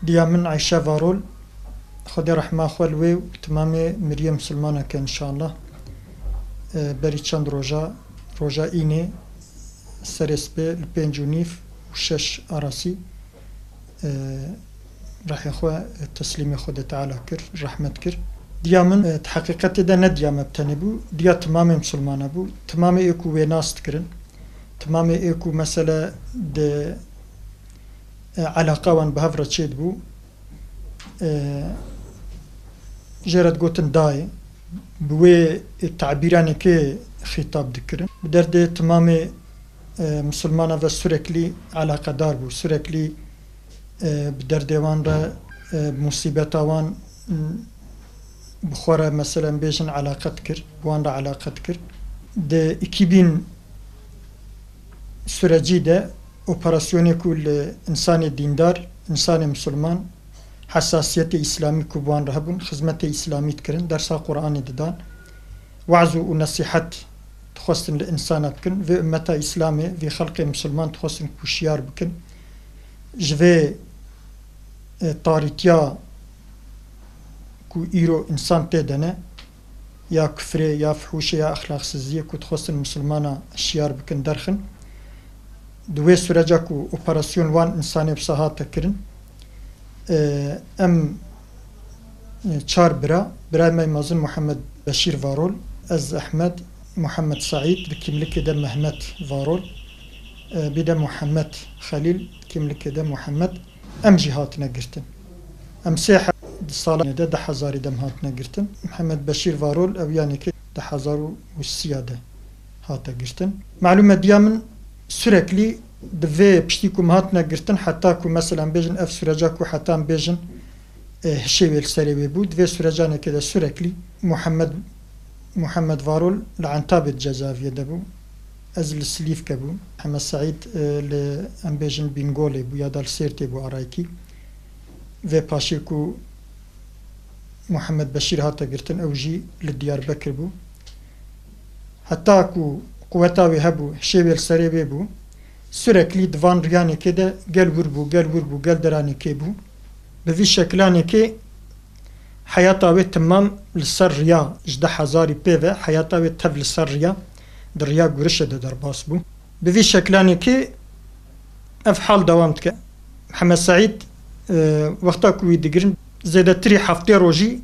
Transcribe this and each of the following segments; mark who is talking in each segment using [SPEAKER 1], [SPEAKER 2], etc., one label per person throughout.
[SPEAKER 1] دیا من عیشه وارول خدا رحمه خلوی و تمام مریم مسلمانه که انشاءالله بری چند روژا اینه سرسبه الپنج و نیف و شش آراسی راح خواه تسلیم خود تعالی کر رحمت کر دیا من تحقیقت ده ندیا مبتنی بو دیا تمام مسلمانه بو تمام ایکو ویناست کرن تمام ایکو مثلا ده علاقه وان بهفرة چید بو جرد گوتن دای بوی تعبیرانی که خطاب دکرن بدرده تمام مسلمانه و سرکلی علاقه دار بو سرکلی بدرده وان را مصیبت وان بخوره مثلا بیشن علاقت کر وان را علاقت کر ده 2000 سرجی ده اپراسیونی کل انسان دیندار انسان مسلمان حساسیت اسلامی کوبان رهبون خدمت اسلامی تکرن درس قرآن ددان وعظ و نصیحت تخصن الانسانات کن و امت اسلامی و خلق مسلمان تخصن کوشیار بکن جوه تاریتیا کو ایرو انسان تدنه یا کفره یا فحوشه یا اخلاق سزیه کو تخصن مسلمانا شیار بکن درخن دوی سرجا کو اپراسیون وان انسانی بساحات تکرن ام چار برای مازن محمد بشیر وارول از احمد محمد سعید کملک ده محمد وارول بده محمد خلیل کملک ده محمد ام جهات نگرتن ام سیح ساله ده 10,000 دم هات نگرتن محمد بشیر وارول او یعنی که 1030 هات نگرتن معلومه دیامن sürekli ve pişti kum hat nagirtin hatta ku mesela bejin ev sürece ku hatta bejin şevel serebi bud ve sürecane kede sürekli Muhammed Varol l'antabet cezaeviyede bu ezl slif ke bu Muhammed Said le em bejin bingole bu ya dal serte bu arayki ve paşi ku Muhammed Beşir hatta girtin evji li Diyarbakır bu hatta ku kuvveta ve hebu şevel serebi bu sürekli divan riyani ke de gel vur bu gel derani ke bu bevi şeklani ke hayata ve tamam lisar riya 10,000 peve hayata ve tev lisar riya der riya gurişe de derbas bu bevi şeklani ke efhal devam tke Muhammed Said vakta ku digirin zedetri hafte roji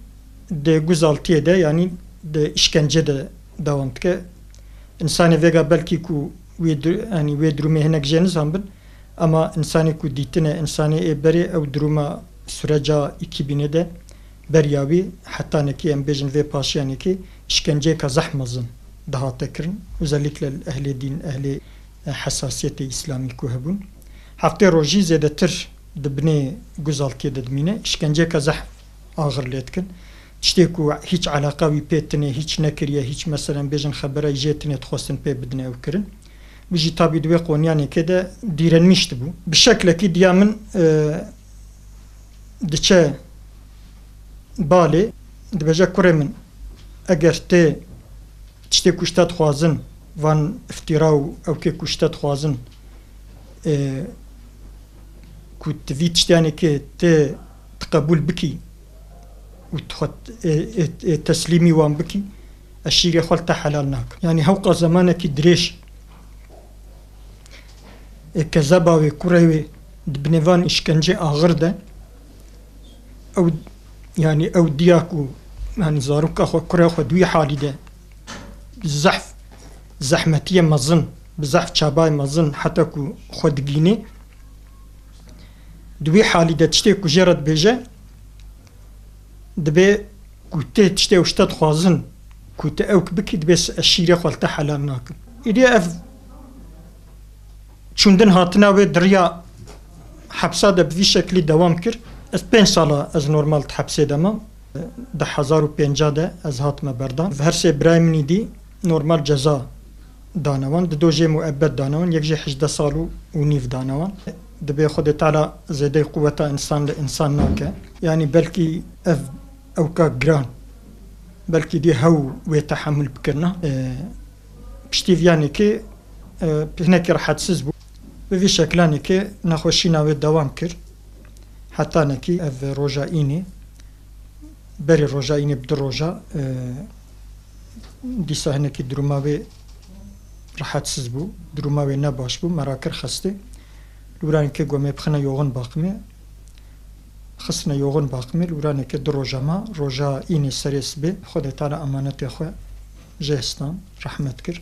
[SPEAKER 1] de guzaltiye de yani de işkence de devam tke insani vega belki ku yani ve durumu henek jeniz ambın ama insani ku ditine insani eberi ev duruma süreca 2000'e de beryavi hatta neki embejin ve paşiyani ki işkence kazahmazın daha tekrin özellikle ehli din ehli hassasiyeti İslami ku hebun hafte roji zedetir dibne guzaltiye dedmine işkence kazah ağırletkin İşte ku hiç alaka bir petine hiç nekiriye hiç mesela bejin habere jetine txosin pe bidne evkirin biji tabi dve qonyani kede direnmişti bu bir şekilde ki diyamın diçe bali dbeje kuremin eğer te işte kuştat xwazin van iftirav ev ke kuştat xwazin ku tvit yani ki te tqabul biki وتخط تسليمي وان بكي الشيء خلته حلالناك يعني هوقا زمانك دريش كذبا وكروي بنيفان اشكنجي اغرده او يعني او دياكو يعني زاروك اخو كره اخو دوي حالي ده زحف زحمتيه مزن بزحف شاباي مزن حتى كو خدقيني دوي حالي ده تشتي كو جرد بيجه دبي كوتي تشتي وشتات خوازن كوتي اوك بكي دبي الشيري خالته حلال ناكم إدي اف چوندن هاتنا و دريا حبسا ده بذي شكلي دوام كر از 5 سالا از نورمال تحبسي دما 10,050 ده از هاتما بردان و هر سي برايمني دي نورمال جزا دانوان دو جي مؤبد دانوان يك جي 18 سالو و نيف دانوان دبي خود تعالى زيدي قوة إنسان لإنسان ناكا يعني بلكي اف اوكا جران بلكي دي هو ويتحمل بكرنا بشتيف يعني كي هناك راح تسزبو بفي شكلاني كي ناخوشينا والدوام كر حتى نكي اف روجا إيني بري روجا إيني بدر روجا دیسا هنکی دروماوی راحت سزبو دروماوی نباش بو مراکر خسته لورانی که گومه بخنه یوغن باقمه خسنه یوغن باقمه لورانی که در روجا اینی سریس به خودتان امانت خواه جهستان رحمت کر